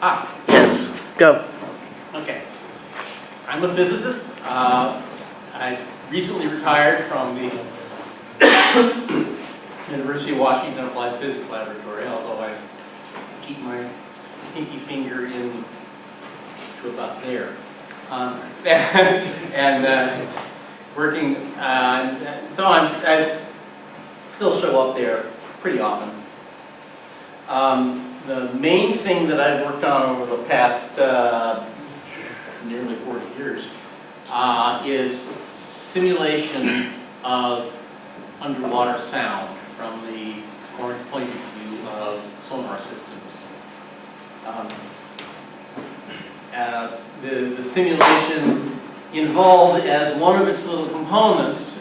Yes. Go. Okay. I'm a physicist. I recently retired from the University of Washington Applied Physics Laboratory, although I keep my pinky finger in to about there. And working, so I still show up there pretty often. The main thing that I've worked on over the past nearly 40 years is simulation of underwater sound from the point of view of sonar systems. The simulation involved as one of its little components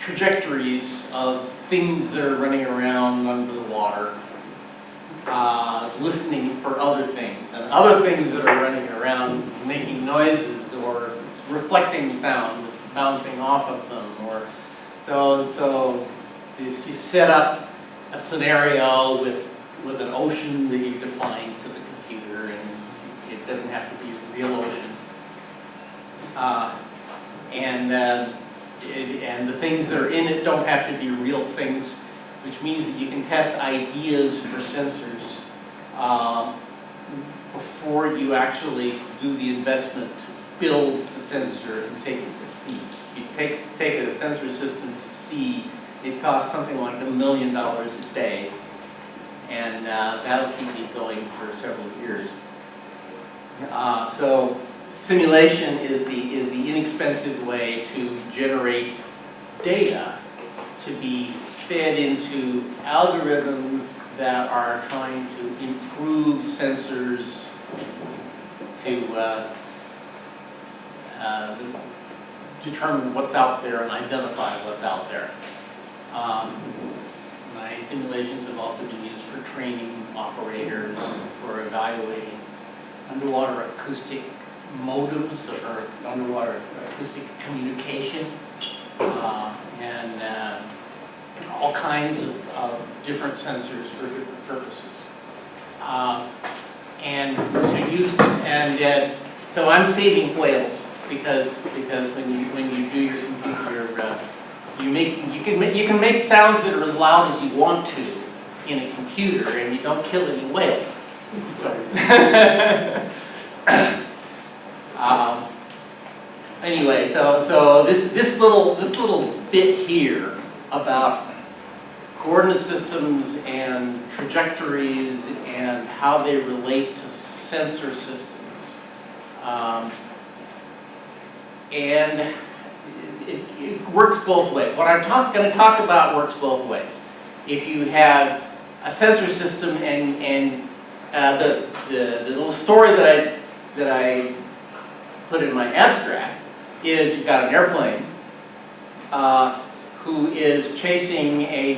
trajectories of things that are running around under the water, listening for other things, and other things that are running around making noises or reflecting sound, bouncing off of them, or so you set up a scenario with an ocean that you define to the computer, and it doesn't have to be a real ocean, and the things that are in it don't have to be real things, which means that you can test ideas for sensors before you actually do the investment to build the sensor and take it to sea. You take a sensor system to sea, it costs something like $1 million a day, and that'll keep you going for several years. So simulation is the inexpensive way to generate data to be fed into algorithms that are trying to improve sensors to determine what's out there and identify what's out there. My simulations have also been used for training operators and for evaluating underwater acoustic modems or underwater acoustic communication, and all kinds of different sensors for different purposes. So I'm saving whales because when you do your computer, you can make sounds that are as loud as you want to in a computer, and you don't kill any whales. So. Anyway, so this little bit here about coordinate systems and trajectories and how they relate to sensor systems, and it works both ways. What I'm going to talk about works both ways. If you have a sensor system and the little story that I put in my abstract is you've got an airplane who is chasing a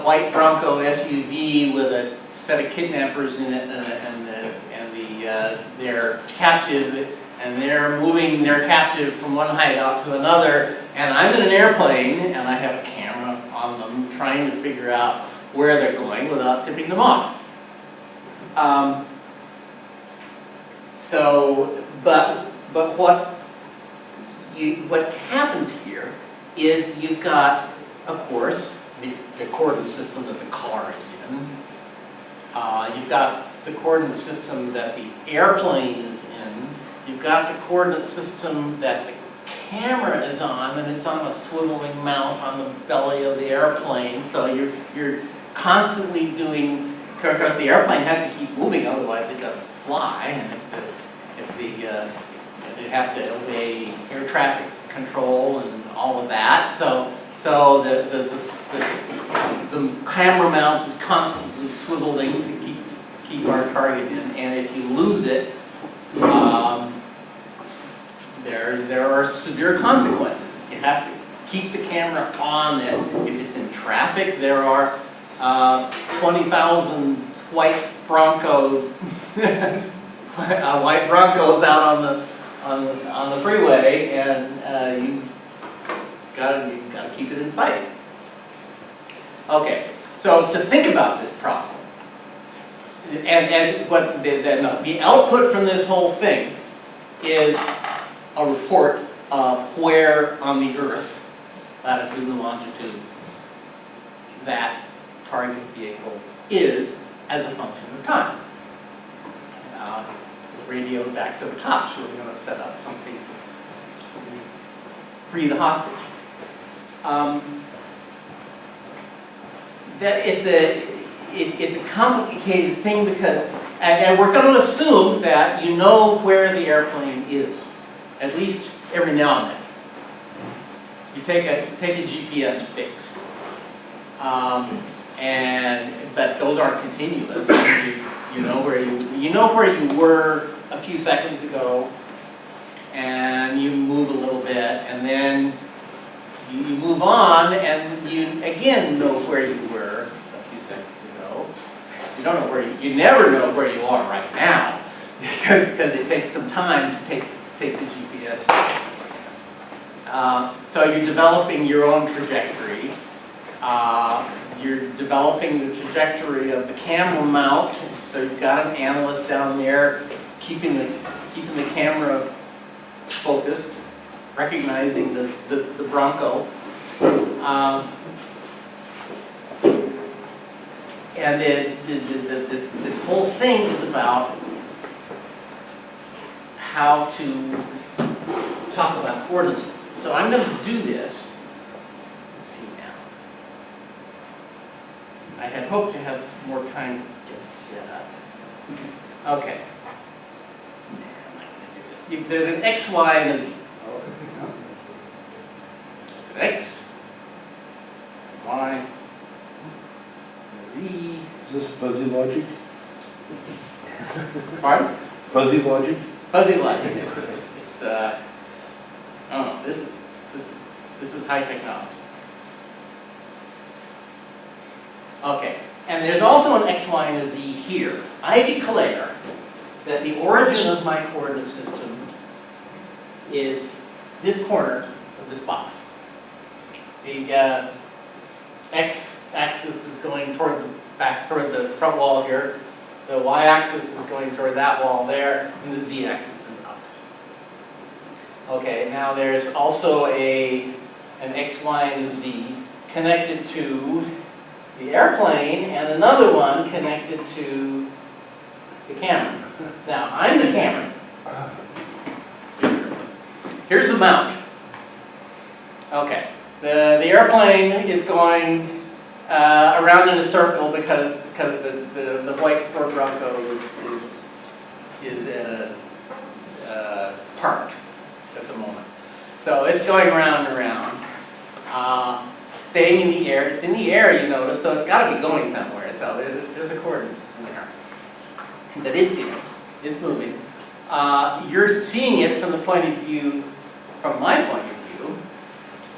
white Bronco SUV with a set of kidnappers in it, and they're captive, and they're moving their captive from one hideout to another, and I'm in an airplane and I have a camera on them trying to figure out where they're going without tipping them off. But what happens here is you've got, of course, the coordinate system that the car is in. You've got the coordinate system that the airplane is in. You've got the coordinate system that the camera is on, and it's on a swiveling mount on the belly of the airplane. So you're constantly doing, because the airplane has to keep moving, otherwise it doesn't fly, and they have to obey air traffic control and all of that. So the camera mount is constantly swiveling to keep our target in, and if you lose it, there are severe consequences. You have to keep the camera on it. If it's in traffic, there are 20,000 white Broncos out on the freeway, and you gotta keep it in sight. Okay, So to think about this problem, and what the output from this whole thing is a report of where on the Earth, latitude and longitude, that target vehicle is as a function of time. Radioed back to the cops. We're going to set up something to free the hostage. That it's a complicated thing because, and we're going to assume that you know where the airplane is, at least every now and then. You take a GPS fix, but those aren't continuous. You know where you were a few seconds ago, and you move a little bit, and then you move on, and you again know where you were a few seconds ago. You don't know where you never know where you are right now, because it takes some time to take the GPS. So you're developing your own trajectory. You're developing the trajectory of the camera mount. So you've got an analyst down there keeping the camera focused, recognizing the Bronco. And this whole thing is about how to talk about coordinate systems. So I'm going to do this. Let's see now. I had hoped to have some more time to get set up. Okay. There's an X, Y, and a Z. An X, Y, and a Z. Is this fuzzy logic? Pardon? Fuzzy logic? Fuzzy logic. It's oh, this is high technology. Okay, and there's also an X, Y, and a Z here. I declare that the origin of my coordinate system is this corner of this box. The x-axis is going toward the front wall here. The y-axis is going toward that wall there, and the z-axis is up. Okay, now there's also an x, y, and a z connected to the airplane, and another one connected to the camera. Now, I'm the camera. Here's the mount. Okay, the airplane is going around in a circle because the white Ford Bronco is parked at the moment. So it's going around and around, staying in the air. It's in the air, you notice, so it's got to be going somewhere. So there's a coordinate system there that it's in. It's moving. You're seeing it from the point of view, from my point of view,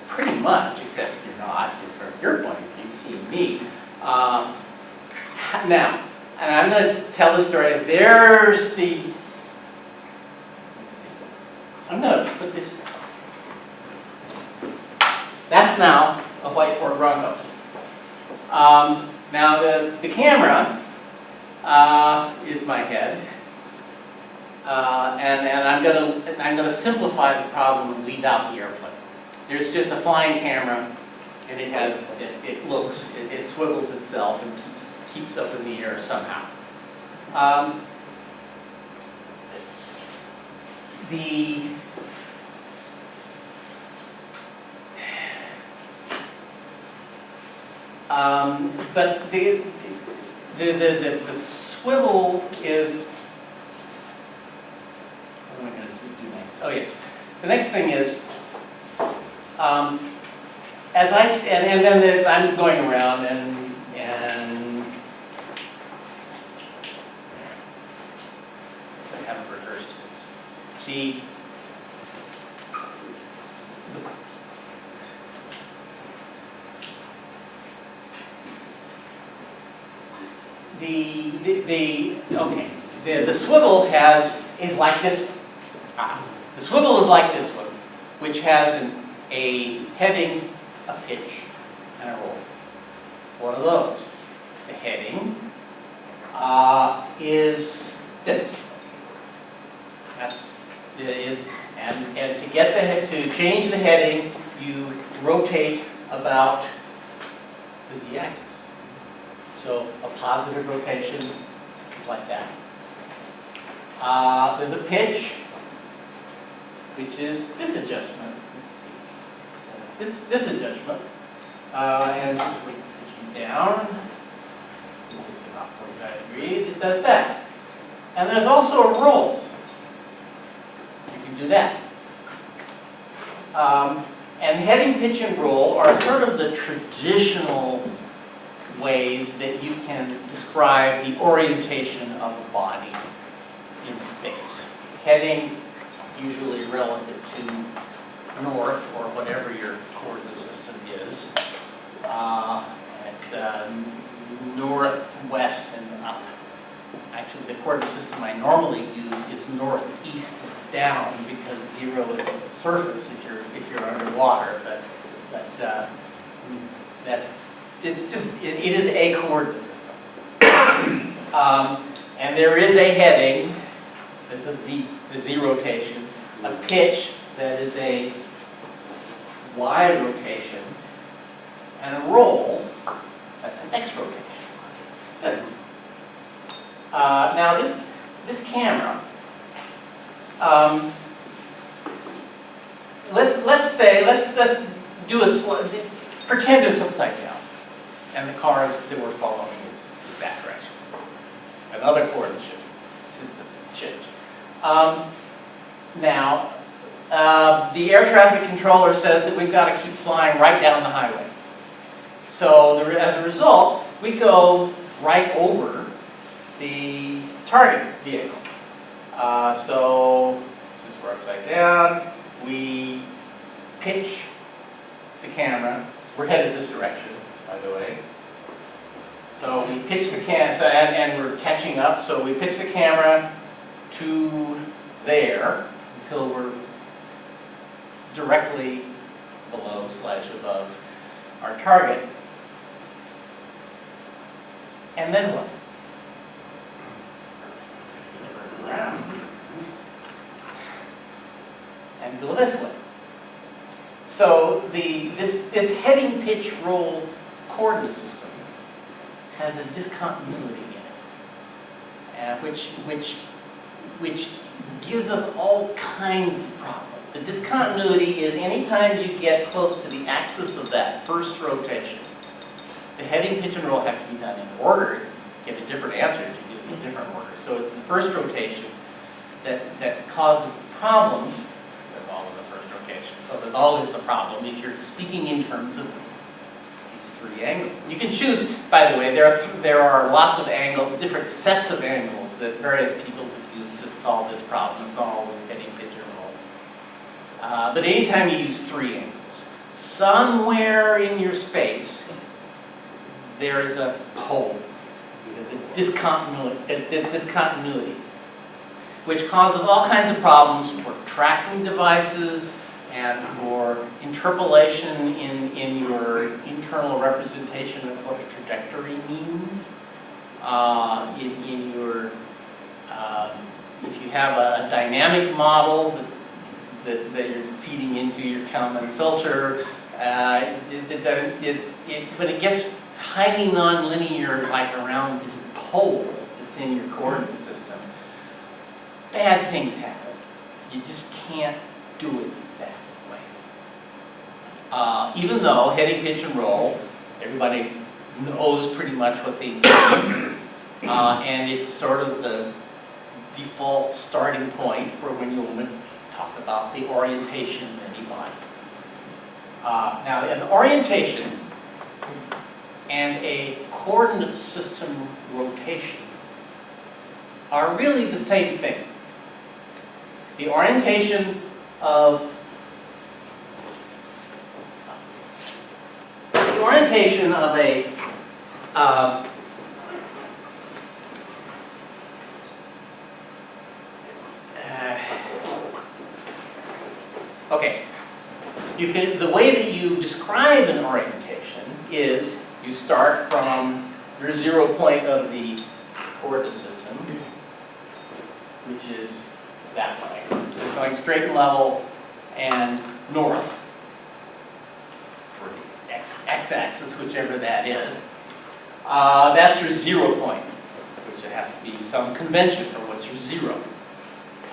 pretty much, except you're not. From your point of view, seeing me. Now, and I'm going to tell the story. There's the. Let's see. I'm going to put this. That's now a white Ford Bronco. Now the camera is my head, and I'm going to simplify the problem and leave out the airplane. There's just a flying camera, and it swivels itself and keeps up in the air somehow. But the swivel is. What am I going to do next? Oh yes, the next thing is. And then I'm going around and I haven't rehearsed this. The swivel is like this. The swivel is like this one, which has a heading, a pitch, and a roll. One of those. the heading, is this. And to get to change the heading, you rotate about the z-axis. So a positive rotation is like that. There's a pitch, which is this adjustment. Let's see. This adjustment, and we pitch it down. It's about 45 degrees. It does that. And there's also a roll. You can do that. And heading, pitch, and roll are sort of the traditional ways that you can describe the orientation of a body in space. Heading, usually relative to north or whatever your coordinate system is. It's northwest and up. Actually, the coordinate system I normally use is northeast down because 0 is at the surface if you're underwater. It is a coordinate system. And there is a heading that's a z rotation, a pitch that is a y rotation, and a roll that's an x rotation. Now this camera, let's do pretend it's upside down, and the car that we're following is that direction. Another coordinate system shift. Now, the air traffic controller says that we've got to keep flying right down the highway. So as a result, we go right over the target vehicle. So since we're upside down, we pitch the camera. We're headed this direction, by the way. So we pitch the camera, and we're catching up. So we pitch the camera to there until we're directly below / above our target. And then what? Around and go this way. So this heading, pitch, roll coordinate system has a discontinuity in it, which gives us all kinds of problems. The discontinuity is anytime you get close to the axis of that first rotation, the heading, pitch, and roll have to be done in order. You get a different answer if you do it in a different order. So it's the first rotation that causes problems. There's always the first rotation. So there's always the problem if you're speaking in terms of these three angles. You can choose, by the way, there are lots of different sets of angles that various people would use to solve this problem. It's not always heading, pitch, and roll. But anytime you use three angles, somewhere in your space, there is a pole. There's a discontinuity, which causes all kinds of problems for tracking devices and for interpolation in your internal representation of what a trajectory means. If you have a dynamic model that you're feeding into your Kalman filter, when it gets highly nonlinear, like around this pole that's in your coordinate system, bad things happen. You just can't do it that way. Even though heading, pitch, and roll, everybody knows pretty much what they mean, and it's sort of the default starting point for when you want to talk about the orientation of any body. Now, an orientation and a coordinate system rotation are really the same thing. The orientation of a okay. The way that you describe an orientation is you start from your 0 point of the coordinate system, which is that way. It's going straight and level and north for the x-axis, whichever that is. That's your 0 point, which it has to be some convention for what's your 0.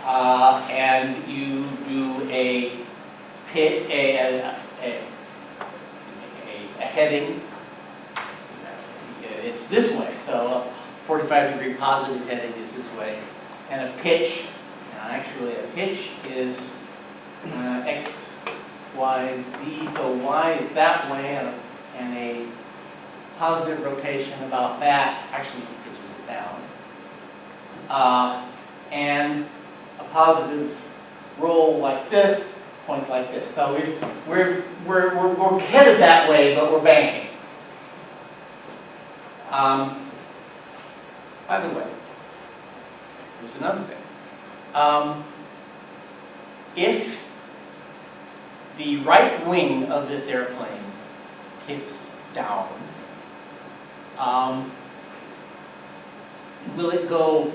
And you do a heading. It's this way, so a 45-degree positive heading is this way, and a pitch. Actually, a pitch is x, y, z. So y is that way, and a positive rotation about that actually pitches it down. And a positive roll like this points like this. So we're headed that way, but we're banking. By the way, there's another thing. If the right wing of this airplane tips down, will it go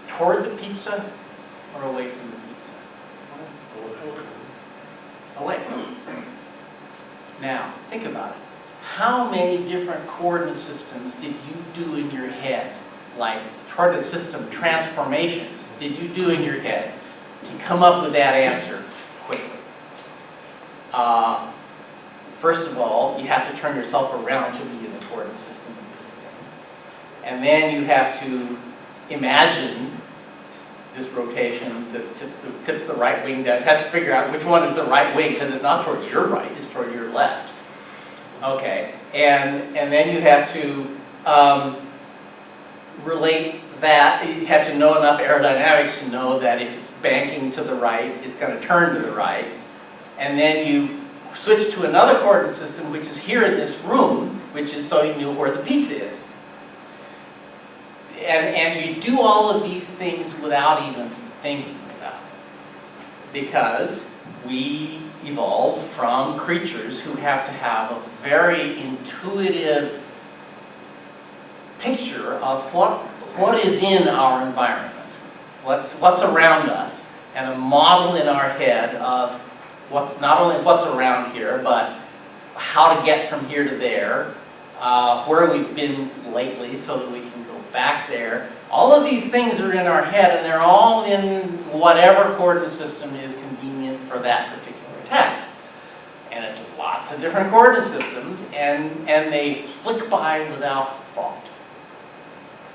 toward the pizza or away from the pizza? Away. Now, think about it. How many different coordinate systems did you do in your head, like coordinate system transformations, did you do in your head to come up with that answer quickly? First of all, you have to turn yourself around to be in the coordinate system of this thing. And then you have to imagine this rotation that tips the right wing down. You have to figure out which one is the right wing, because it's not towards your right, it's toward your left. Okay, and then you have to relate that. You have to know enough aerodynamics to know that if it's banking to the right, it's going to turn to the right. And then you switch to another coordinate system, which is here in this room, which is so you know where the pizza is. And you do all of these things without even thinking about it. Because we evolved from creatures who have to have a very intuitive picture of what is in our environment, what's around us, and a model in our head of not only what's around here, but how to get from here to there, where we've been lately so that we can go back there. All of these things are in our head, and they're all in whatever coordinate system is convenient for that particular task. And it's lots of different coordinate systems, and they flick by without thought.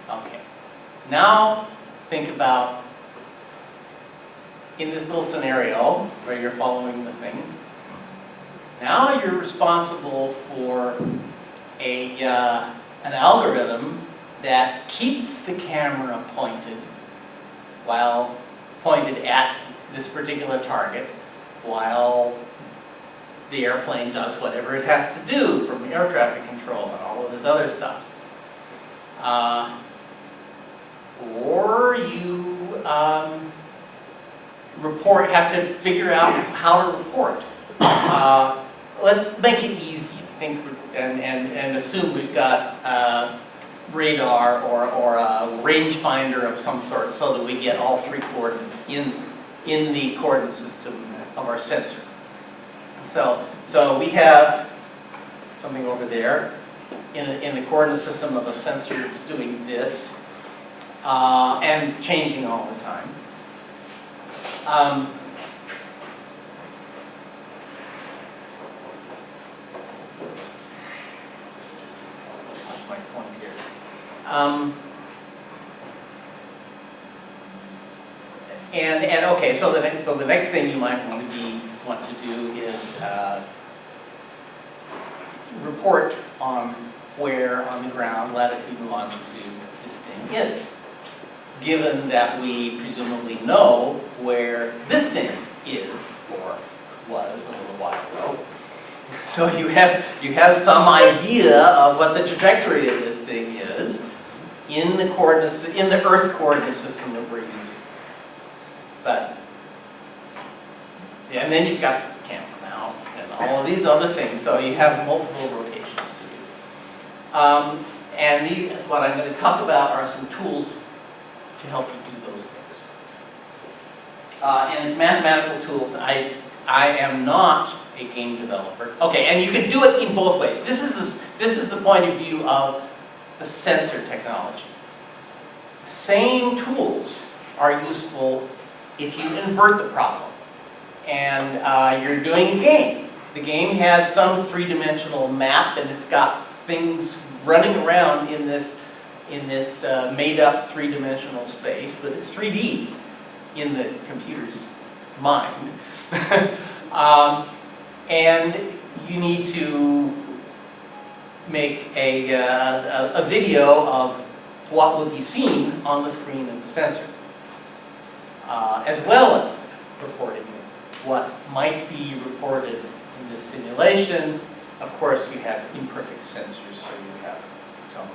Okay, now think about in this little scenario where you're following the thing. Now you're responsible for an algorithm that keeps the camera pointed at this particular target while the airplane does whatever it has to do from air traffic control and all of this other stuff. Or you have to figure out how to report. Let's make it easy. And assume we've got radar or a rangefinder of some sort, so that we get all three coordinates in the coordinate system of our sensor. So we have something over there in the coordinate system of a sensor. It's doing this and changing all the time. That's my point here. And okay, so the next thing you might want to do is report on where on the ground, latitude and longitude, this thing is. Given that we presumably know where this thing is, or was a little while ago. So you have some idea of what the trajectory of this thing is in the Earth coordinate system that we're using. But and then you've got the camera mount and all of these other things, so you have multiple rotations to do. And what I'm going to talk about are some tools to help you do those things. And it's mathematical tools. I am not a game developer. Okay, and you can do it in both ways. This is the point of view of the sensor technology. Same tools are useful if you invert the problem. And you're doing a game. The game has some three-dimensional map, and it's got things running around in this made-up three-dimensional space, but it's 3D in the computer's mind. And you need to make a video of what would be seen on the screen of the sensor, as well as reporting what might be reported in this simulation. Of course, you have imperfect sensors, so you have some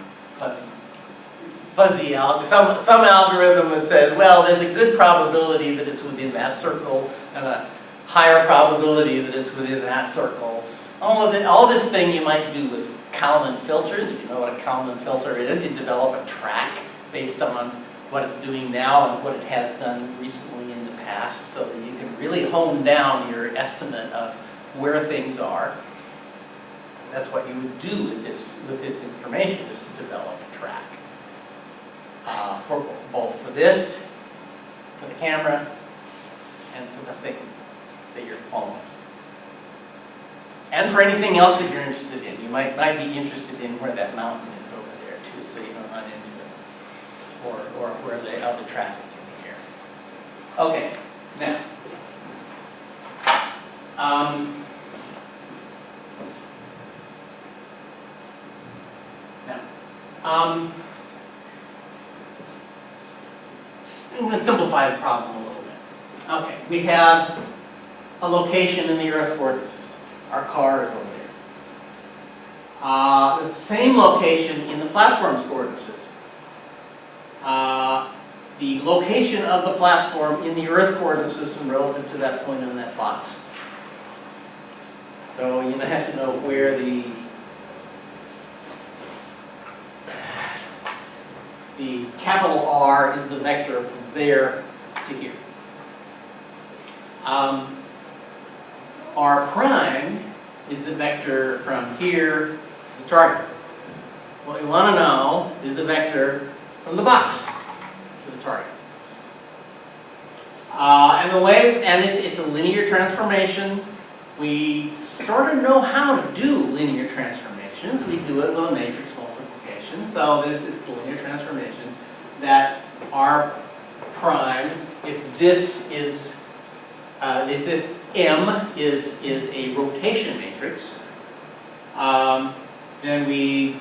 some algorithm that says, well, there's a good probability that it's within that circle, and a higher probability that it's within that circle. All this thing you might do with Kalman filters. If you know what a Kalman filter is, you develop a track based on what it's doing now and what it has done recently in the past, so that you can really hone down your estimate of where things are. That's what you would do with this information, is to develop a track. For both for this, for the camera, and for the thing that you're following. And for anything else that you're interested in. You might be interested in where that mountain is over there too, so you don't run into it. Or where the other traffic in the air is. Okay, now. I'm going to simplify the problem a little bit. Okay, we have a location in the Earth coordinate system. Our car is over there. The same location in the platform's coordinate system. The location of the platform in the Earth coordinate system relative to that point in that box. So you have to know where the capital R is the vector from there to here. R prime is the vector from here to the target. What we want to know is the vector from the box to the target. And it's a linear transformation. We sort of know how to do linear transformations. We do it with a matrix multiplication. So it's a linear transformation that R prime, if this M is a rotation matrix, then we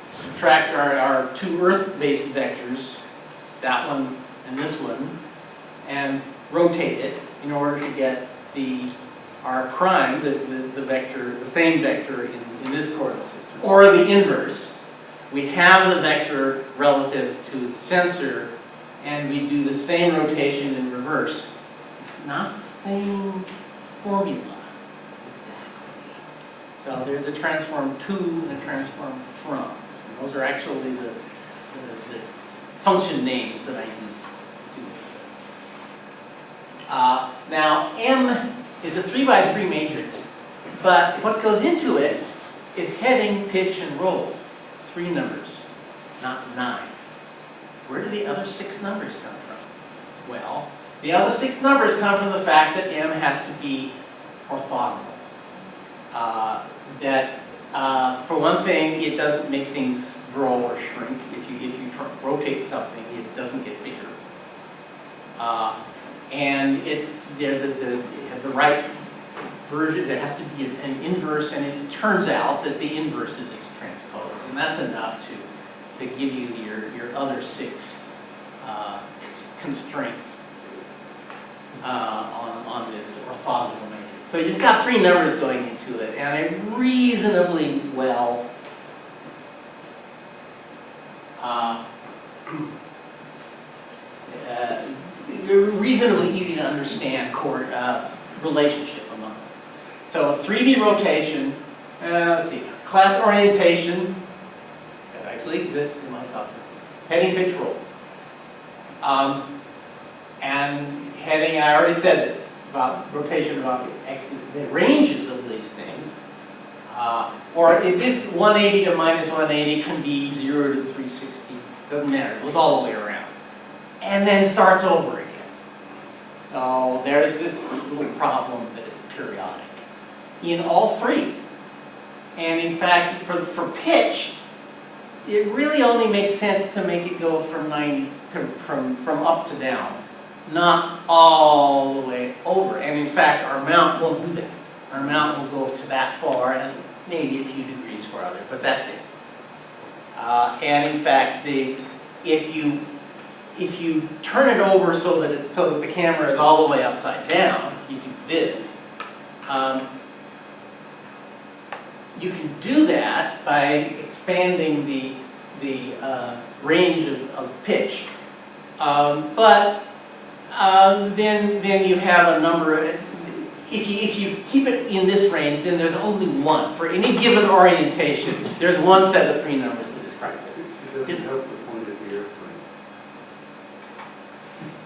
subtract our two Earth-based vectors, that one and this one, and rotate it in order to get R prime, the vector, the same vector in this coordinate system, or the inverse. We have the vector relative to the sensor, and we do the same rotation in reverse. It's not the same formula exactly. So there's a transform to and a transform from. And those are actually the function names that I use to do this. Now M is a 3x3 matrix, but what goes into it is heading, pitch, and roll. 3 numbers, not 9. Where do the other 6 numbers come from? Well, the other 6 numbers come from the fact that M has to be orthogonal. For one thing, it doesn't make things grow or shrink. If you rotate something, it doesn't get bigger. And the right version. There has to be an inverse, and it turns out that the inverse is X transpose, and that's enough to give you your other 6 constraints on this orthogonal matrix. So you've got 3 numbers going into it, and a reasonably well reasonably easy to understand relationship among them. So a 3D rotation, let's see, class orientation, that I actually exists in my software. Heading pitch roll. And heading, I already said this, about rotation about the ranges of these things. Or if this 180 to minus 180 can be 0 to 360, doesn't matter, it goes all the way around. And then starts over again. So there's this little problem that it's periodic in all three. And in fact, for pitch, it really only makes sense to make it go from 90 to, from up to down, not all the way over. And in fact, our mount won't do that. Our mount will go to that far and maybe a few degrees farther, but that's it. And in fact, if you turn it over so that the camera is all the way upside down, you do this. You can do that by expanding the range of pitch, but then you have a number of, if you keep it in this range, then there's only one. For any given orientation, there's one set of three numbers that describes it. It doesn't help the point of the airplane.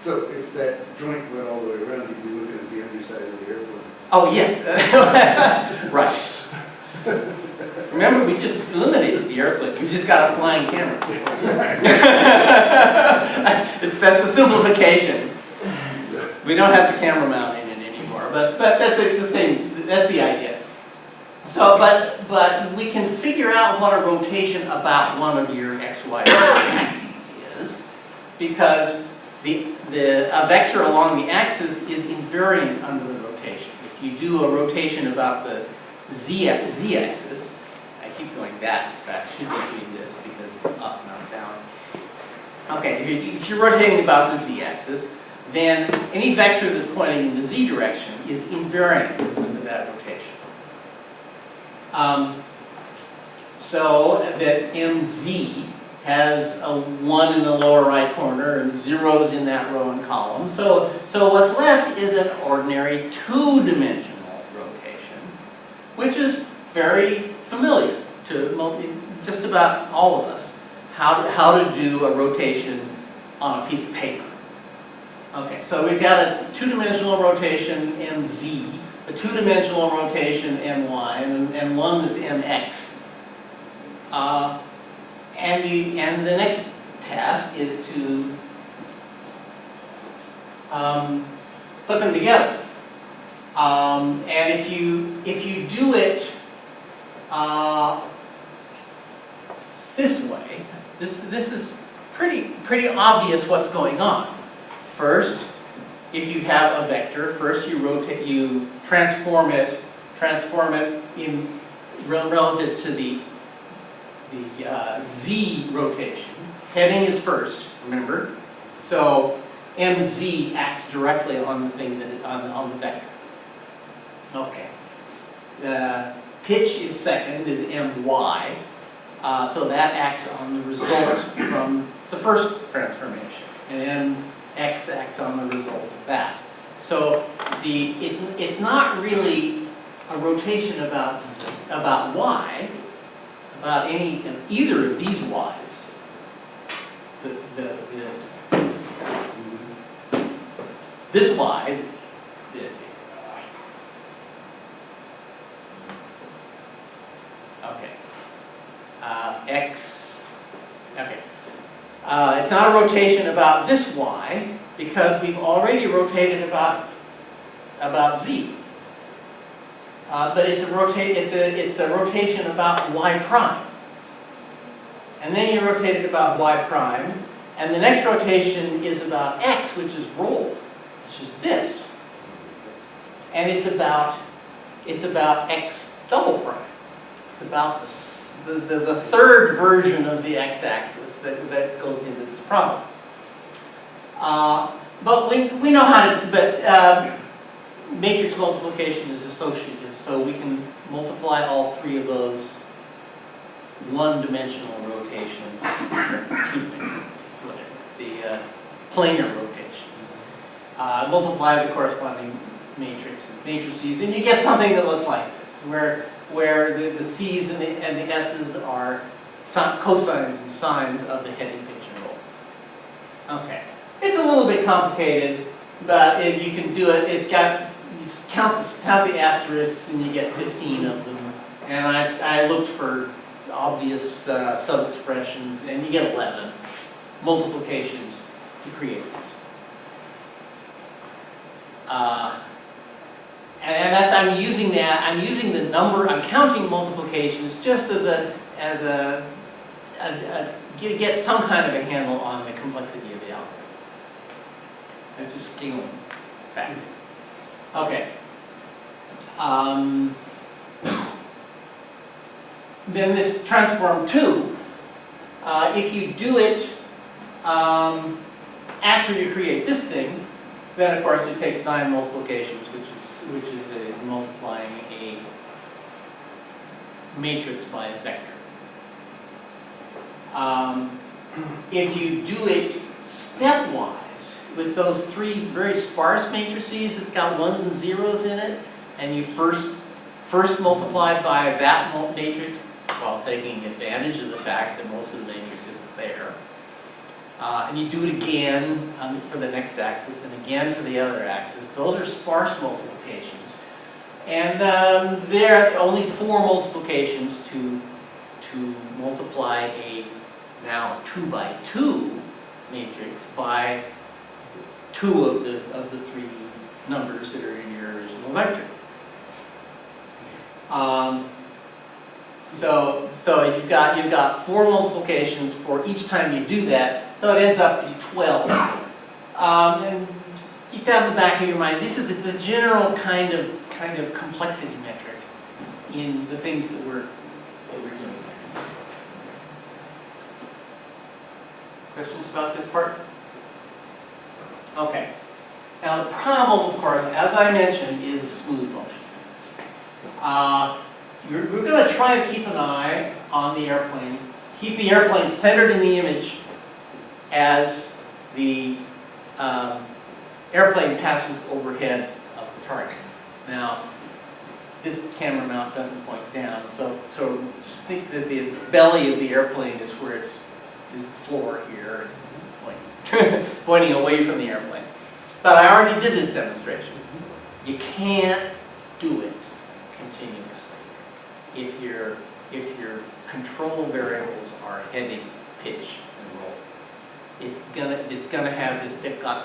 So if that joint went all the way around, you'd be looking at the underside of the airplane. Oh, yes. Right. Remember, we just eliminated the airplane. We just got a flying camera. That's a simplification. We don't have the camera mount in it anymore, but that's the same. That's the idea. So, but we can figure out what a rotation about one of your x, y, axes is, because a vector along the axis is invariant under the rotation. If you do a rotation about the z-axis, I keep going back. In fact, I should be doing this because it's up, not down. Okay, if you're rotating about the z-axis, then any vector that's pointing in the z direction is invariant under that rotation. So that mz has a 1 in the lower right corner and zeros in that row and column. So what's left is an ordinary two-dimensional rotation, which is very familiar to just about all of us, how to do a rotation on a piece of paper. Okay, so we've got a two-dimensional rotation mz, a two-dimensional rotation my, and one that's mx. And the next task is to put them together. And if you do it this way, this is pretty obvious what's going on. First, if you have a vector, first you transform it in relative to the z rotation. Heading is first, remember? So mz acts directly on the thing on the vector. Okay. The pitch is second, is my. So that acts on the result from the first transformation, and x acts on the result of that. So it's not really a rotation about y, about either of these y's. This y, this. Okay. X. Okay. It's not a rotation about this y because we've already rotated about z. But it's a rotation about y prime. And then you rotate it about y prime, and the next rotation is about x, which is roll, which is this. And it's about x double prime. It's about the third version of the x-axis that goes into this problem. But we know how to, but matrix multiplication is associative, so we can multiply all three of those one-dimensional rotations, the planar rotations. Multiply the corresponding matrices, and you get something that looks like this, where the C's and the S's are cosines and sines of the heading, pitch, and roll. Okay. It's a little bit complicated, but if you can do it, it's got, you count the asterisks and you get 15 of them. And I looked for obvious sub-expressions, and you get 11 multiplications to create this. And that's, I'm using the number, I'm counting multiplications just as get some kind of a handle on the complexity of the algorithm. It's a scaling factor. Okay. Then this transform 2, if you do it after you create this thing, then of course it takes 9 multiplications, which is multiplying a matrix by a vector. If you do it stepwise with those 3 very sparse matrices, it's got 1s and 0s in it, and you first multiply by that matrix while taking advantage of the fact that most of the matrix isn't there. And you do it again for the next axis and again for the other axis. Those are sparse multiplications. And there are only 4 multiplications to multiply a now 2 by 2 matrix by 2 of the 3 numbers that are in your original vector. So you've got 4 multiplications for each time you do that, so it ends up to be 12. And keep that in the back of your mind. This is the general kind of complexity metric in the things that we're doing. Questions about this part? Okay. Now the problem, of course, as I mentioned, is smooth motion. We're going to try to keep an eye on the airplane, keep the airplane centered in the image as the airplane passes overhead of the target. Now, this camera mount doesn't point down, so just think that the belly of the airplane is where is the floor here, and it's pointing away from the airplane. But I already did this demonstration. You can't do it continuously if your control variables are heading, pitch, and roll. It's gonna have this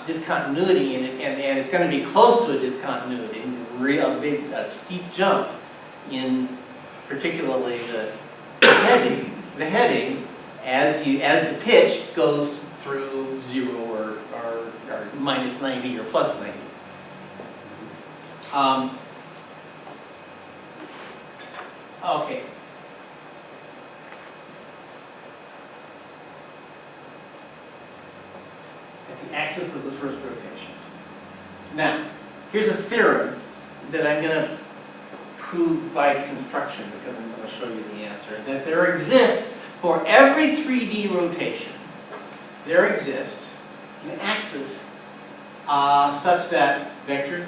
discontinuity in it, and it's going to be close to a discontinuity, a big steep jump in particularly the heading as the pitch goes through 0 or minus 90 or plus 90. Okay. At the axis of the first rotation. Now, here's a theorem that I'm going to prove by construction, because I'm going to show you the answer, that there exists, for every 3D rotation, there exists an axis such that vectors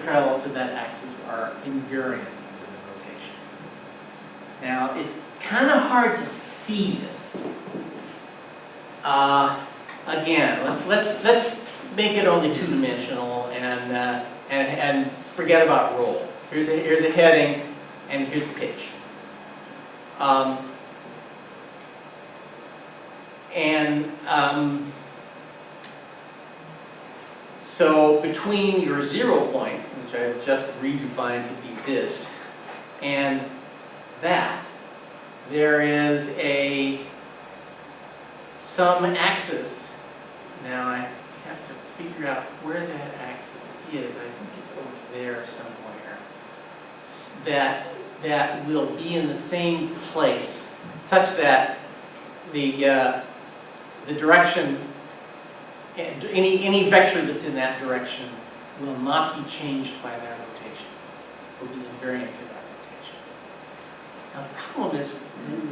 parallel to that axis are invariant with the rotation. Now, it's kind of hard to see this. Again, let's make it only 2-dimensional and forget about roll. Here's a heading, and here's pitch. So between your 0 point, which I've just redefined to be this, and that, there is some axis. Now I have to figure out where that axis is. I think it's over there somewhere. That will be in the same place, such that the direction, any vector that's in that direction will not be changed by that rotation. It will be invariant to that rotation. Now the problem is,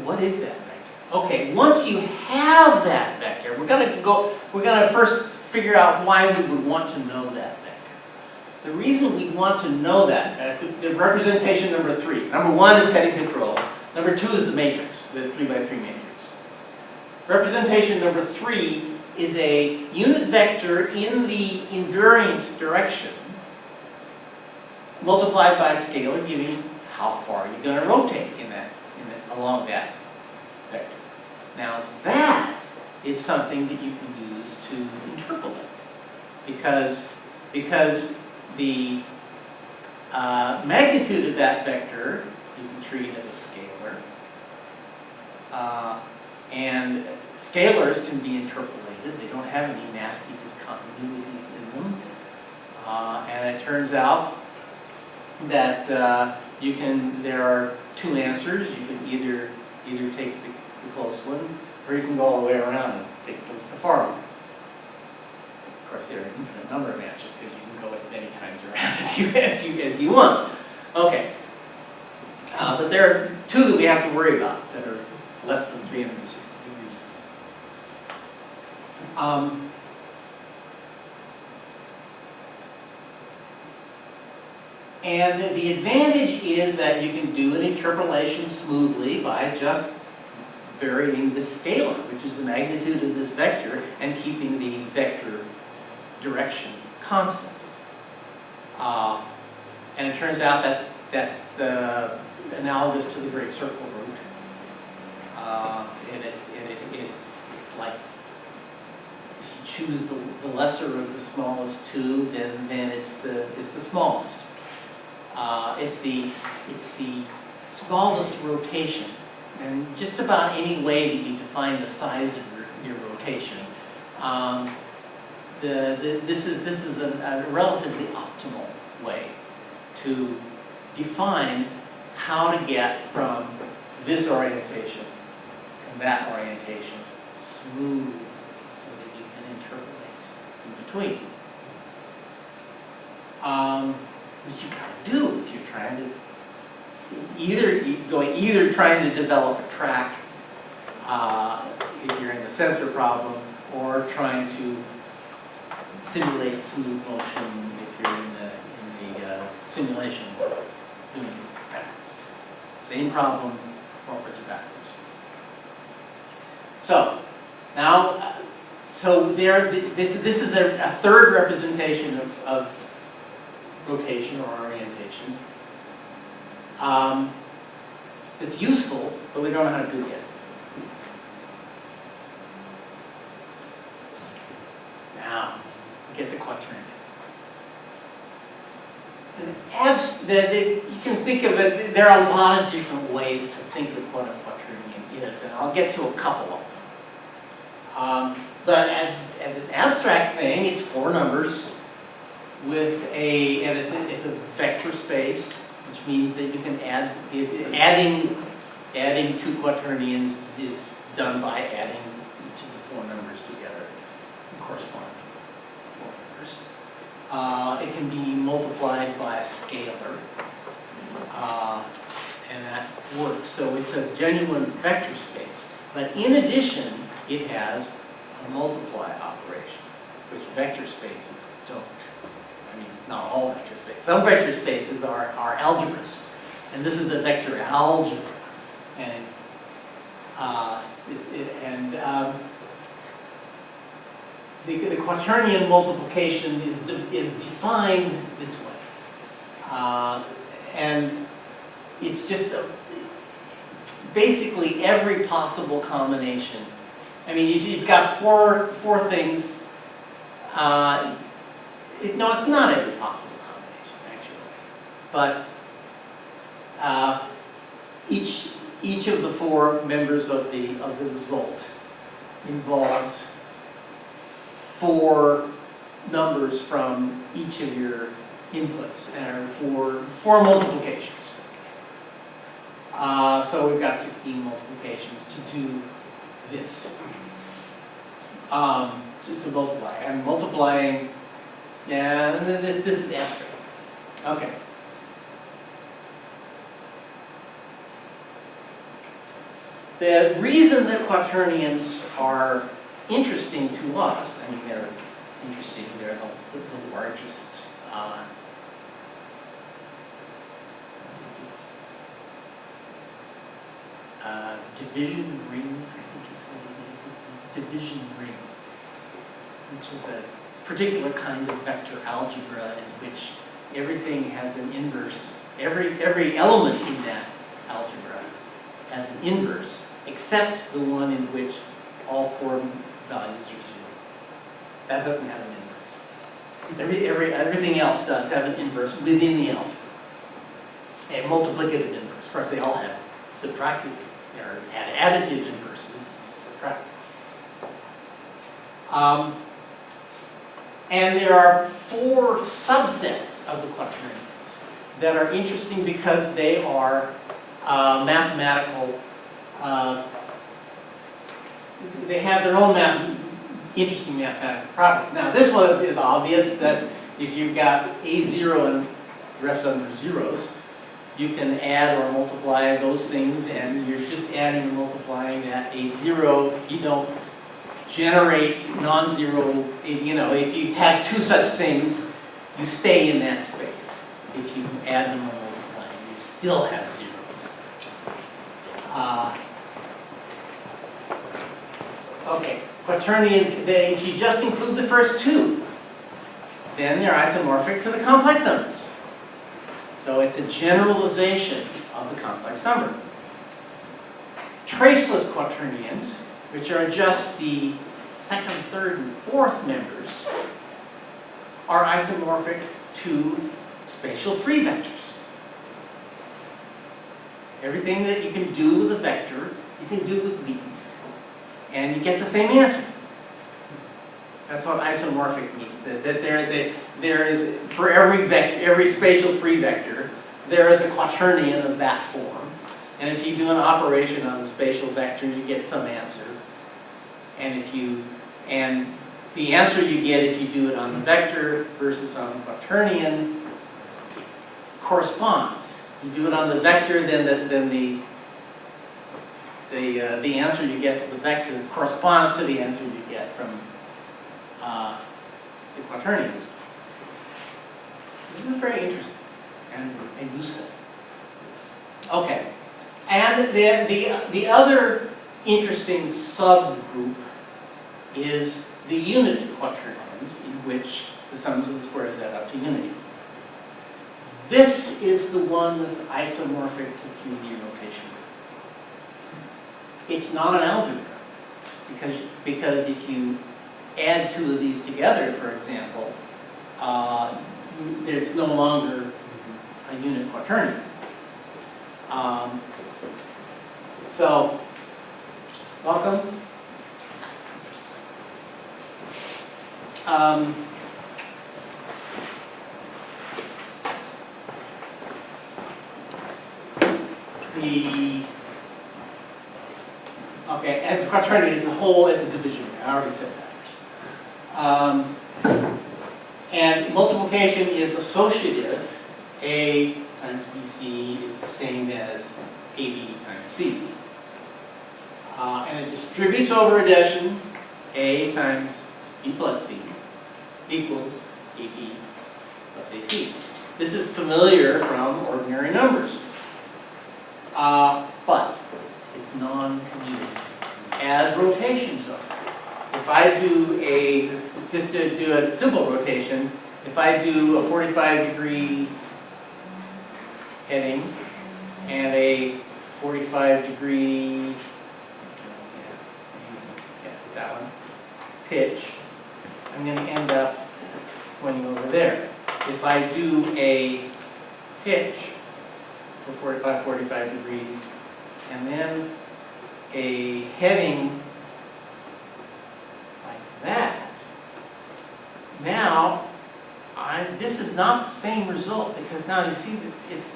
what is that vector? Okay, once you have that vector, we're going to first figure out why we would want to know that vector. The reason we want to know that vector, the representation number 3. Number 1 is heading, pitch, roll. Number 2 is the matrix, the 3 by 3 matrix. Representation number 3 is a unit vector in the invariant direction multiplied by a scalar giving how far you're going to rotate along that vector. Now that is something that you can use to interpolate because the magnitude of that vector you can treat as a scalar, and scalars can be interpolated. They don't have any nasty discontinuities in them, and it turns out that there are 2 answers. You can either take the close one, or you can go all the way around and take the far one. Of course, there are an infinite number of answers because you can go as many times around as you want. Okay, but there are 2 that we have to worry about that are less than 360 degrees. And the advantage is that you can do an interpolation smoothly by just varying the scalar, which is the magnitude of this vector, and keeping the vector direction constant. And it turns out that that's analogous to the great circle root. And it's like if you choose the lesser of the smallest 2, then it's the smallest. It's the smallest rotation, and just about any way that you define the size of your rotation, this is a relatively optimal way to define how to get from this orientation and that orientation smoothly so that you can interpolate in between. What you gotta do if you're trying to either trying to develop a track if you're in the sensor problem, or trying to simulate smooth motion if you're in the simulation doing it backwards. Same problem, forwards or backwards. So now, this is a third representation of rotation or orientation. It's useful, but we don't know how to do it yet. Now, get the quaternions. You can think of it, there are a lot of different ways to think of what a quaternion is, and I'll get to a couple of them. But as an abstract thing, it's 4 numbers with and it's a vector space, which means that you can adding 2 quaternions is done by adding each of the 4 numbers together, corresponding 4 numbers. It can be multiplied by a scalar, and that works. So it's a genuine vector space. But in addition, it has a multiply operation, which vector spaces don't. I mean, not all vector spaces. Some vector spaces are algebras, and this is a vector algebra, and the Quaternion multiplication is defined this way, and it's just basically every possible combination. I mean, you've got four things. No, it's not every possible combination, actually. But each of the 4 members of the result involves 4 numbers from each of your inputs, and 4 multiplications. So we've got 16 multiplications to do this. To multiply. I'm multiplying. Yeah, this is abstract. Okay. The reason that quaternions are interesting to us, I mean, they're interesting, they're the largest division ring, I think is what it is. division ring, which is a particular kind of vector algebra in which everything has an inverse. Every element in that algebra has an inverse, except the one in which all four values are zero. That doesn't have an inverse. Everything else does have an inverse within the algebra. A multiplicative inverse. Of course, they all have subtractive or additive inverses. Subtract. And there are four subsets of the quaternions that are interesting because they are mathematical. They have their own interesting mathematical properties. Now, this one is obvious that if you've got A0 and the rest of them are zeros, you can add or multiply those things, and you're just adding and multiplying that A0. You don't generate non-zero. You know, if you have two such things, you stay in that space. If you add them or multiply them, you still have zeros. Okay, quaternions, if you just include the first two, then they're isomorphic to the complex numbers. So it's a generalization of the complex number. Traceless quaternions, which are just the second, third, and fourth members, are isomorphic to spatial three vectors. Everything that you can do with a vector, you can do with these, and you get the same answer. That's what isomorphic means. That there is for every spatial three vector, there is a quaternion of that form. And if you do an operation on the spatial vector, you get some answer. And the answer you get if you do it on the vector versus on the quaternion corresponds. You do it on the vector, then the answer you get from the vector corresponds to the answer you get from the quaternions. This is very interesting and useful. Okay, and then the other interesting subgroup is the unit quaternions, in which the sums of the squares add up to unity. This is the one that's isomorphic to 3D notation. It's not an algebra, because if you add two of these together, for example, it's no longer a unit quaternion. So, welcome. Okay, and the quaternion as a whole is a division. I already said that. And multiplication is associative. A times BC is the same as AB times C. And it distributes over addition. A times B plus C equals AB plus AC. This is familiar from ordinary numbers. But it's non-commutative, as rotations are. If I do just to do a simple rotation, if I do a 45-degree heading and a 45-degree, that one, pitch, I'm going to end up pointing over there. If I do a pitch for 45 degrees, and then a heading like that, now this is not the same result, because now you see it's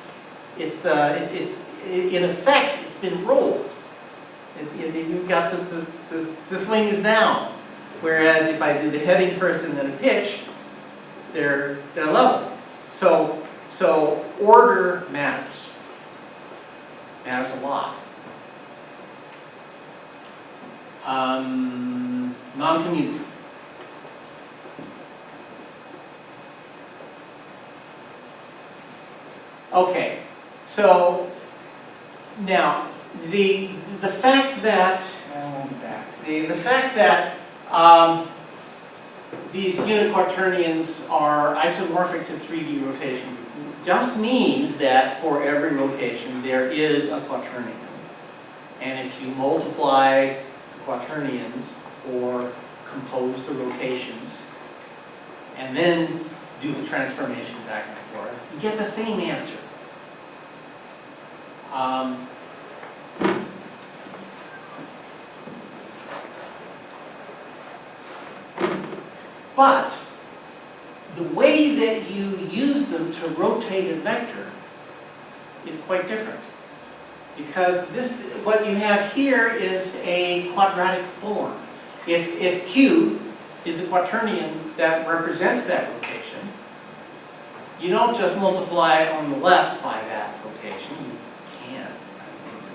in effect it's been rolled. You've got this wing is down, whereas if I do the heading first and then a pitch, they're level. So order matters a lot. Non-commutative. Okay, so now the fact that, I won't back The fact that these unit quaternions are isomorphic to 3D rotation just means that for every rotation there is a quaternion. And if you multiply the quaternions or compose the rotations and then do the transformation back and forth, you get the same answer. But the way that you use them to rotate a vector is quite different. Because this, what you have here is a quadratic form. If Q is the quaternion that represents that rotation, you don't just multiply on the left by that rotation. You can. It's a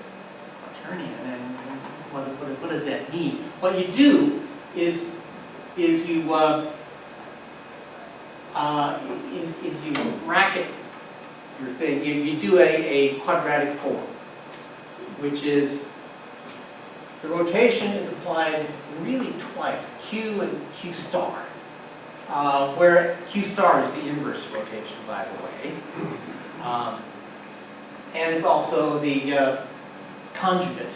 quaternion. And what does that mean? What you do is you bracket your thing. You do a quadratic form, which is the rotation is applied really twice, Q and Q star, where Q star is the inverse rotation, by the way, and it's also the conjugate,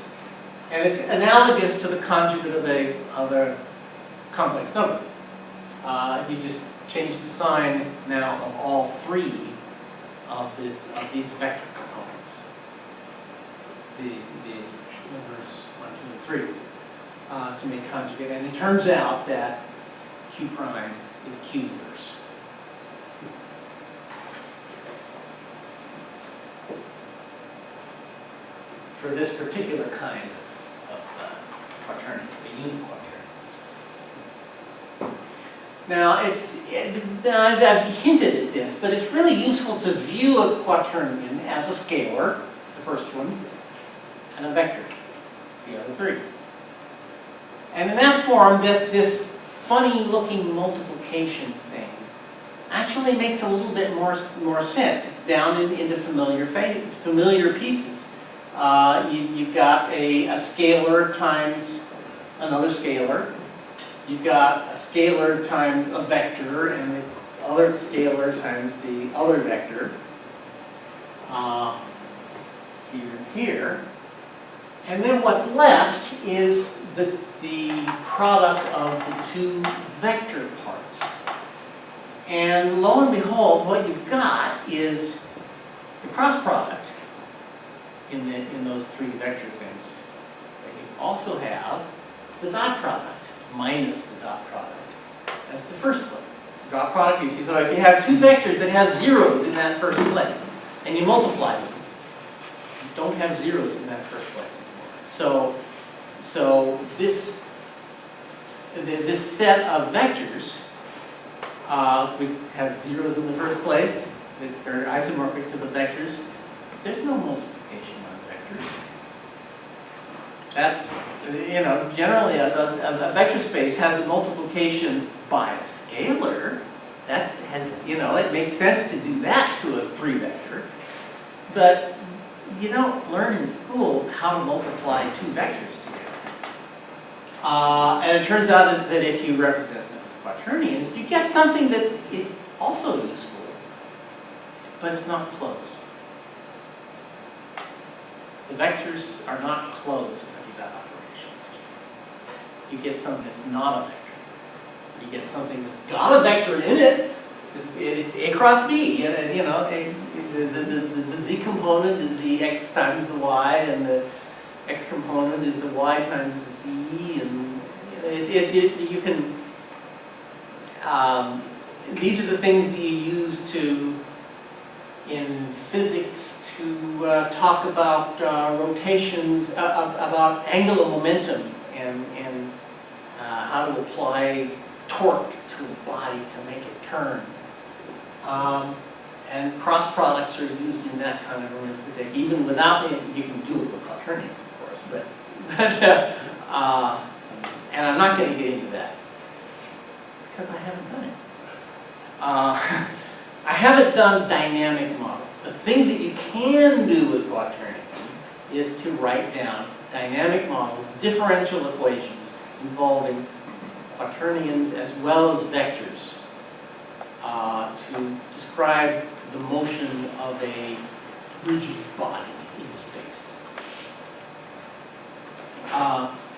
and it's analogous to the conjugate of a complex number. You just change the sign now of all three of these vector components. The numbers 1, 2, and 3 to make conjugate, and it turns out that Q prime is Q inverse. For this particular kind of quaternion, the unit quaternion. Now, I've hinted at this, but it's really useful to view a quaternion as a scalar, the first one, and a vector, the other three. And in that form, this funny-looking multiplication thing actually makes a little bit more sense. It's down into familiar pieces. You've got a scalar times another scalar. You've got a scalar times a vector, and the other scalar times the other vector. Here and here. And then what's left is the product of the two vector parts. And lo and behold, what you've got is the cross product in those three vector things. But you also have the dot product minus the dot product. That's the first one. Dot product, you see, so if you have two vectors that have zeros in that first place, and you multiply them, you don't have zeros in that first place anymore. So this set of vectors, we have zeros in the first place that are isomorphic to the vectors. There's no multiplication on vectors. That's, generally a vector space has a multiplication by a scalar. It makes sense to do that to a 3 vector. But you don't learn in school how to multiply two vectors together. And it turns out that if you represent them as quaternions, you get something that's also useful, but it's not closed. The vectors are not closed under that operation. You get something that's not a vector. You get something that's got a vector in it. It's A cross B. The Z component is the X times the Y, and the X component is the Y times the Z, and you can. These are the things that you use in physics to talk about rotations, about angular momentum, and how to apply torque to a body to make it turn. And cross products are used in that kind of arithmetic. Even without it, you can do it with quaternions, of course. And I'm not going to get into that because I haven't done it. I haven't done dynamic models. The thing that you can do with quaternion is to write down dynamic models, differential equations involving quaternions as well as vectors to describe the motion of a rigid body in space.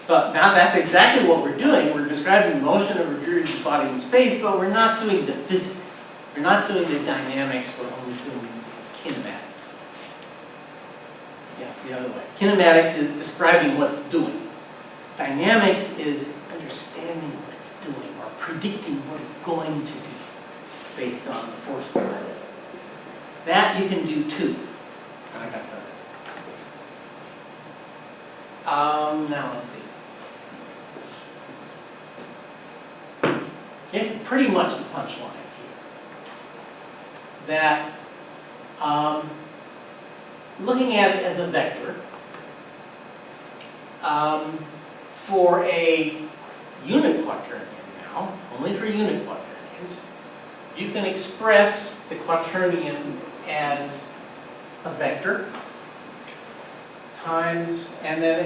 But now that's exactly what we're doing. We're describing the motion of a rigid body in space, but we're not doing the physics. We're not doing the dynamics, we're only doing kinematics. Yeah, the other way. Kinematics is describing what it's doing. Dynamics is understanding what it's doing or predicting what it's going to do based on the forces of it. That you can do too. I got that. Now let's see. It's pretty much the punchline here. That looking at it as a vector, for a unit quaternion now, only for unit quaternions, you can express the quaternion as a vector times, and then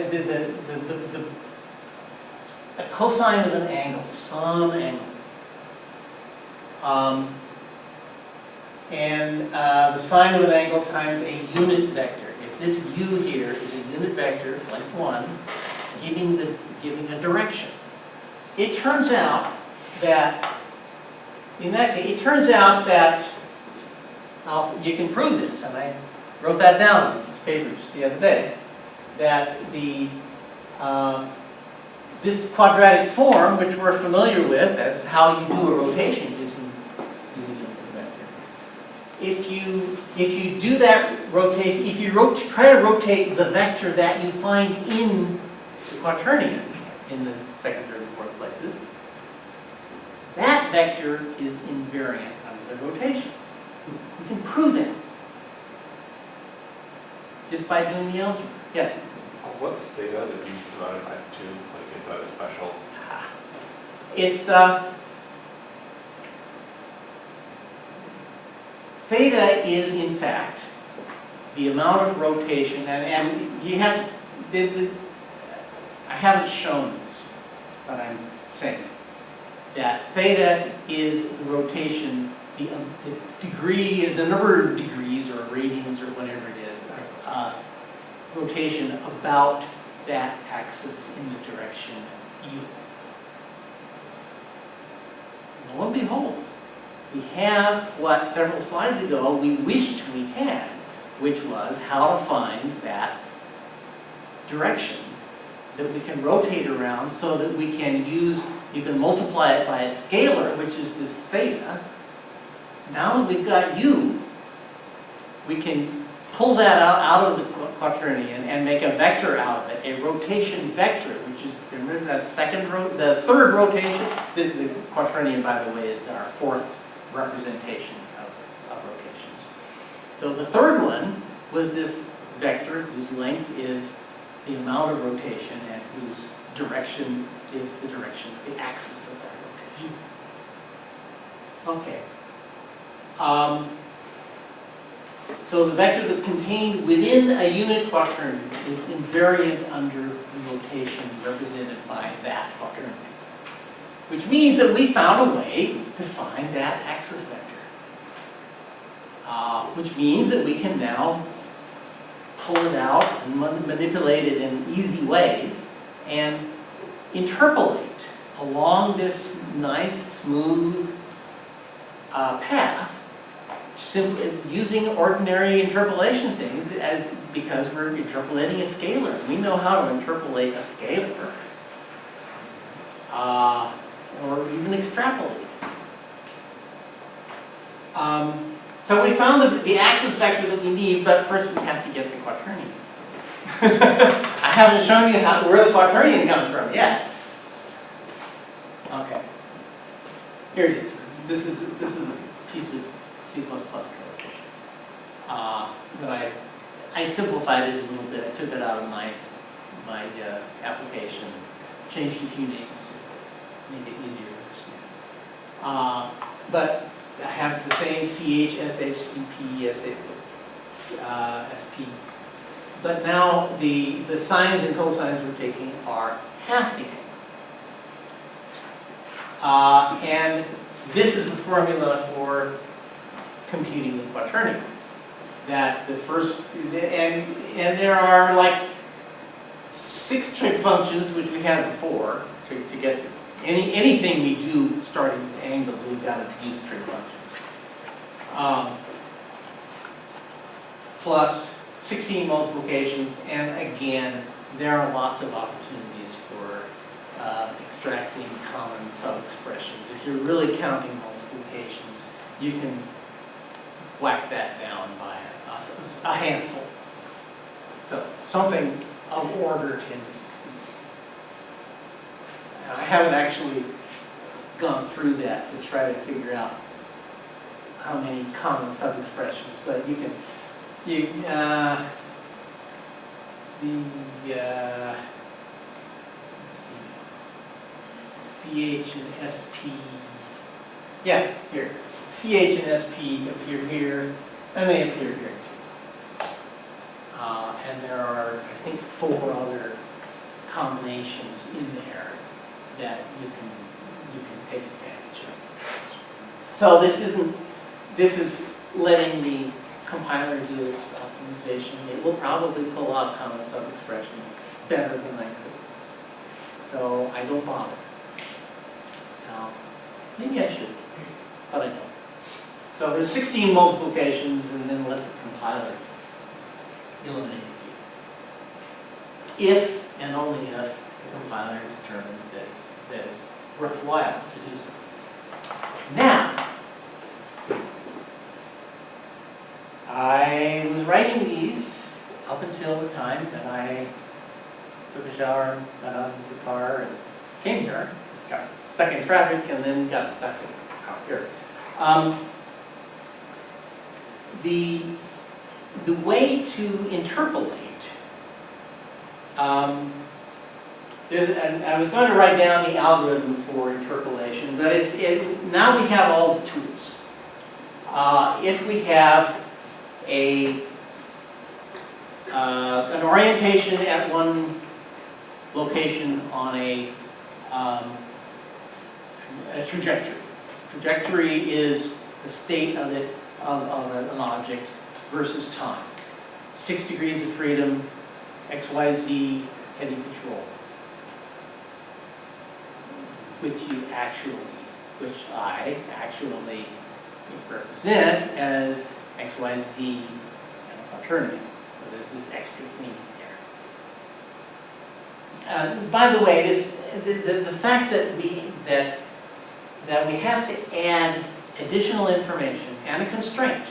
a cosine of an angle, some angle. The sine of an angle times a unit vector. If this u here is a unit vector, length 1, giving a direction. It turns out that, in that case, you can prove this, and I wrote that down in these papers the other day, that this quadratic form, which we're familiar with as how you do a rotation using the vector. If you do that rotation, if you try to rotate the vector that you find in the quaternion, in the second, third, and fourth places, that vector is invariant under the rotation. You can prove that just by doing the algebra. Yes? What's theta that you divided by 2? Like, is that a special? It's theta is in fact the amount of rotation, and you have to, I haven't shown this, but I'm saying that theta is the rotation, the degree, the number of degrees or radians or whatever it is, rotation about that axis in the direction u. Lo and behold, we have what several slides ago we wished we had, which was how to find that direction that we can rotate around so that we can use, you can multiply it by a scalar, which is this theta. Now that we've got u, we can pull that out of the quaternion and make a vector out of it, a rotation vector, which is, remember that the third rotation, the quaternion, by the way, is our fourth representation of rotations. So the third one was this vector whose length is the amount of rotation and whose direction is the direction, the axis of that rotation. Okay. So the vector that's contained within a unit quaternion is invariant under the rotation represented by that quaternion. Which means that we found a way to find that axis vector. Which means that we can now pull it out and manipulate it in easy ways and interpolate along this nice, smooth path, simply using ordinary interpolation things because we're interpolating a scalar. We know how to interpolate a scalar. Or even extrapolate. So we found the axis vector that we need, but first we have to get the quaternion. I haven't shown you where the quaternion comes from yet. Okay. Here it is. This is a piece of C++ code. But I simplified it a little bit. I took it out of my application, changed a few names to make it easier to understand. But I have the same CH, SH, CP, ST. But now the sines and cosines we're taking are half the angle. And this is the formula for computing the quaternion. That the first, and there are like 6 trig functions, which we had before, to get anything we do starting with angles, we've got to use trig functions. Plus 16 multiplications, and again, there are lots of opportunities for extracting common sub-expressions. If you're really counting multiplications, you can whack that down by a handful. So something of order 10 to 16. I haven't actually gone through that to try to figure out how many common sub-expressions, but you can, let's see, CH and SP, yeah, here, CH and SP appear here, and they appear here too. And there are, I think, 4 other combinations in there that you can take advantage of. So this is letting the compiler do its optimization. It will probably pull out common sub-expression better than I could. So I don't bother. Now, maybe I should, but I don't. So there's 16 multiplications, and then let the compiler eliminate it. If and only if the compiler determines that it's worthwhile to do so. Now, I was writing these up until the time that I took a shower, got out of the car, and came here, got stuck in traffic, and then got stuck out here. The way to interpolate, and I was going to write down the algorithm for interpolation, but now we have all the tools. If we have an orientation at one location on a trajectory. Trajectory is the state of an object versus time. 6 degrees of freedom, X, Y, Z, heading control, which I actually represent as X, Y, Z, and a quaternion. So there's this extra thing there. By the way, the fact that we have to add additional information and a constraint.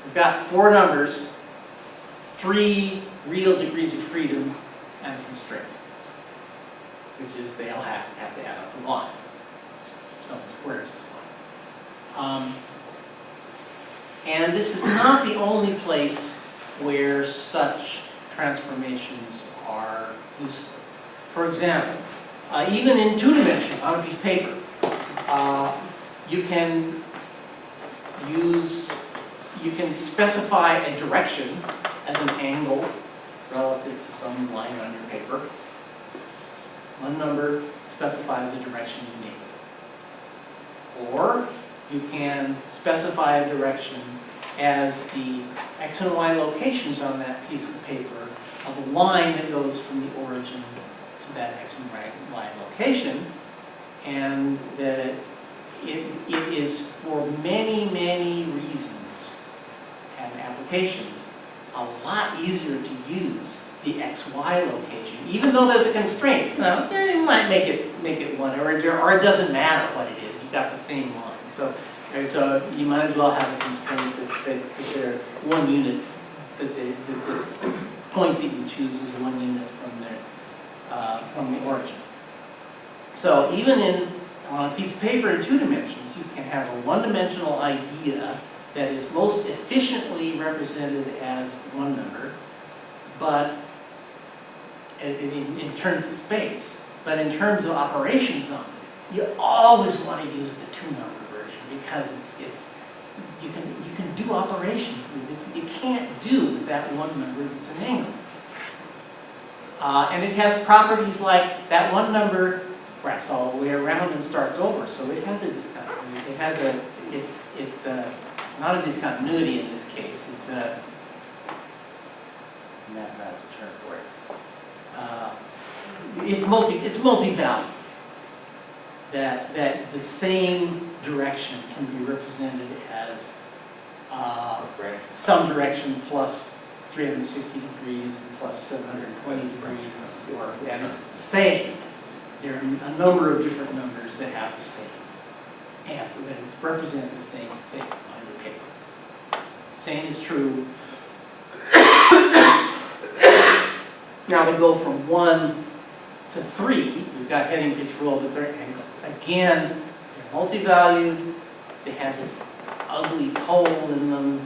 We've got 4 numbers, 3 real degrees of freedom, and a constraint, which is they all have to add up to 1. Sum of squares is 1. And this is not the only place where such transformations are useful. For example, even in 2 dimensions on a piece of paper, you can specify a direction as an angle relative to some line on your paper. One number specifies the direction you need. Or you can specify a direction as the X and Y locations on that piece of paper of a line that goes from the origin to that X and Y location, and that it is for many, many reasons and applications a lot easier to use the XY location, even though there's a constraint. You know, you might make it one, or it doesn't matter what it is. You've got the same line. So you might as well have a constraint that they're 1 unit. That this point that you choose is 1 unit from the origin. So even on a piece of paper in 2 dimensions, you can have a 1-dimensional idea that is most efficiently represented as 1 number, but in terms of space. But in terms of operations on it, you always want to use the 2-number version because you can do operations with it you can't do with that 1 number that's an angle. And it has properties like that 1 number wraps all the way around and starts over. So it has a discontinuity. It has a, it's not a discontinuity in this case. It's a mathematical term for it. It's multi-value. That the same direction can be represented as some direction plus 360 degrees plus 720 degrees, and it's the same. There are a number of different numbers that have the same answer, that represent the same thing on your paper. Same is true. Now they go from 1 to 3. We've got heading, pitch, roll at their angles. Again, they're multi-valued. They have this ugly pole in them.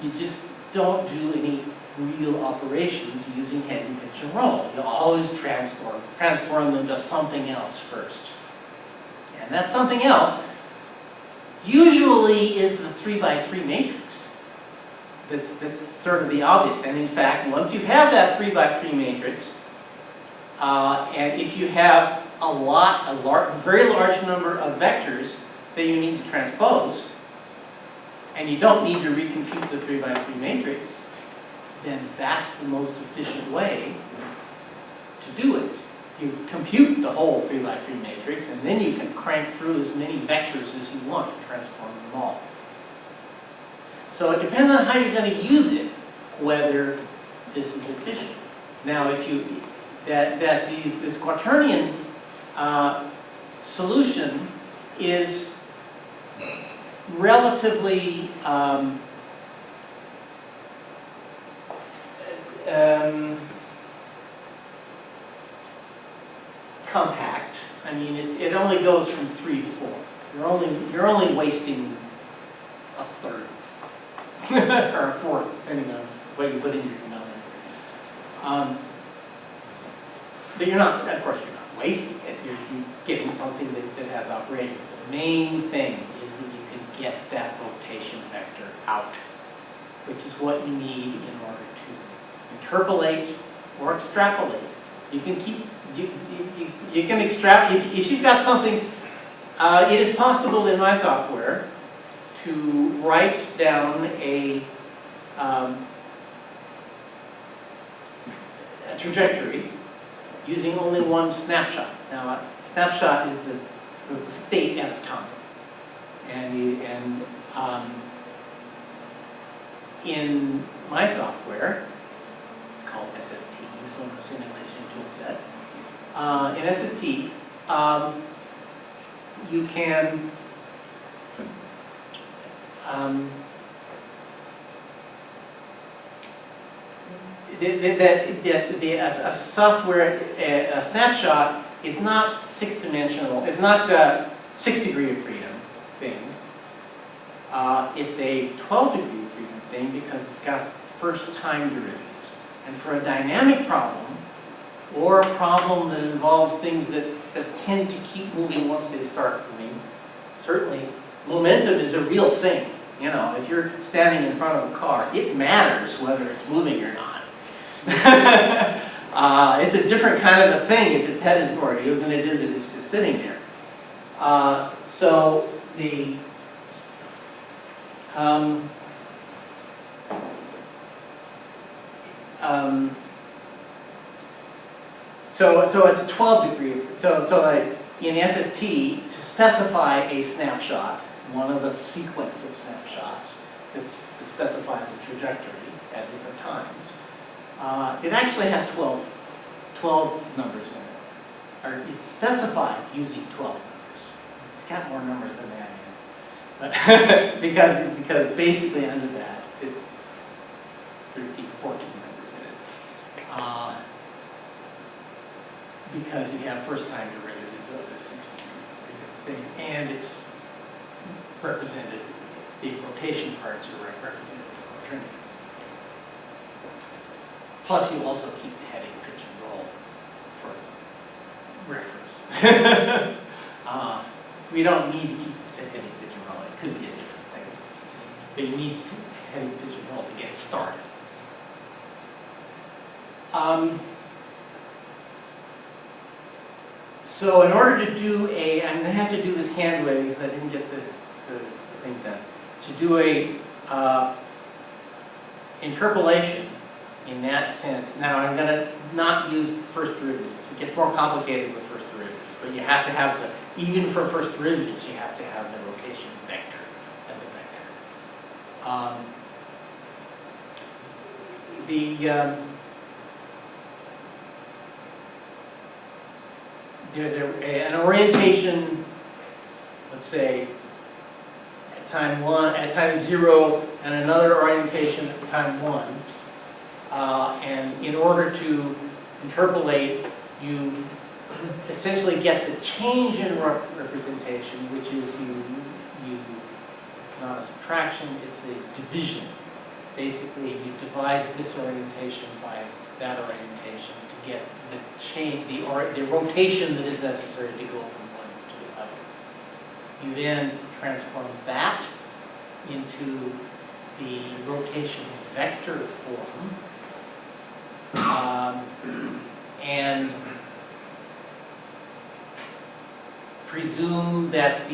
You just don't do any real operations using heading, pitch, and roll. You always transform them to something else first. And that something else usually is the 3x3 matrix. That's sort of the obvious. And in fact, once you have that 3x3 matrix, and if you have a very large number of vectors that you need to transpose, and you don't need to recompute the 3x3 matrix, then that's the most efficient way to do it. You compute the whole 3x3 matrix, and then you can crank through as many vectors as you want to transform them all. So it depends on how you're going to use it, whether this is efficient. Now, if you this Quaternion solution is relatively compact. I mean, it only goes from 3 to 4. You're only wasting a third or a fourth, depending on what you put in your denominator. But you're not, of course, you're not wasting it. You're getting something that has operating. The main thing is that you can get that rotation vector out, which is what you need in order to interpolate or extrapolate. You can keep, you can extrapolate. If you've got something, it is possible in my software to write down a trajectory using only one snapshot. Now, a snapshot is the state at a time. And in my software, it's called SST, Solar Simulation Toolset. In SST, you can a software, a snapshot is not 6-dimensional. It's not a 6-degree of freedom thing. It's a 12-degree of freedom thing because it's got first time derivatives. And for a dynamic problem, or a problem that involves things that tend to keep moving once they start moving, certainly momentum is a real thing. You know, if you're standing in front of a car, it matters whether it's moving or not. It's a different kind of a thing if it's headed for you than it is if it's just sitting there. So the so it's a 12-degree. So like in SST, to specify a snapshot, one of a sequence of snapshots that specifies a trajectory at different times, it actually has 12 numbers in it. Or it's specified using 12 numbers. It's got more numbers than that in it. But because basically under that, it's 13, 14 numbers in it. Because you have first-time derivatives of the 60 thing, and it's represented, the rotation parts are represented in the quaternion. Plus, you also keep the heading, pitch, and roll for reference. We don't need to keep the heading, pitch, and roll. It could be a different thing. But you need heading, pitch, and roll to get it started. So in order to do I'm going to have to do this hand waving because I didn't get the thing done. To do a interpolation in that sense, now I'm going to not use first derivatives. It gets more complicated with first derivatives, but you have to have even for first derivatives, you have to have the rotation vector as a vector. There's an orientation, let's say, at time 1, at time 0, and another orientation at time 1. And in order to interpolate, you essentially get the change in representation, which is it's not a subtraction, it's a division. Basically, you divide this orientation by that orientation to get the change, the rotation that is necessary to go from one to the other. You then transform that into the rotation vector form, and presume that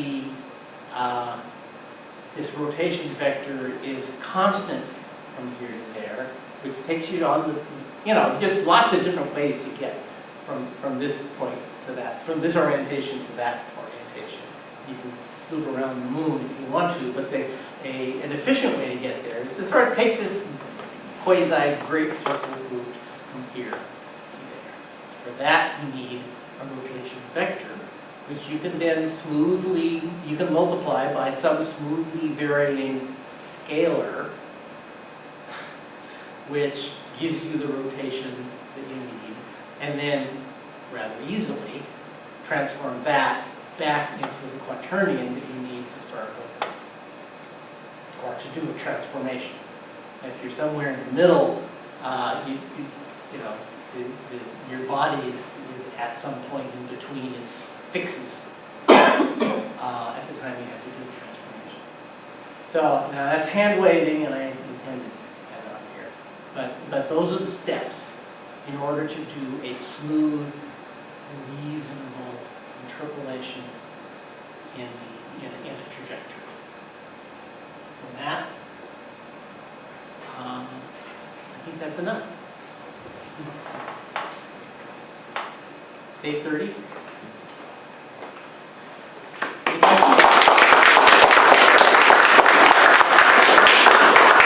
this rotation vector is constant from here to there, which takes you on the, just lots of different ways to get from this point to that, from this orientation to that orientation. You can loop around the moon if you want to, but an efficient way to get there is to sort of take this quasi-great circle route from here to there. For that, you need a rotation vector, which you can then you can multiply by some smoothly varying scalar, which gives you the rotation that you need, and then rather easily transform that back into the quaternion that you need to start with, or to do a transformation. If you're somewhere in the middle, your body is at some point in between its fixes at the time you have to do the transformation. So now that's hand waving, and I intended that on here. But those are the steps in order to do a smooth, reasonable interpolation in a trajectory. And that, I think that's enough. It's 8:30.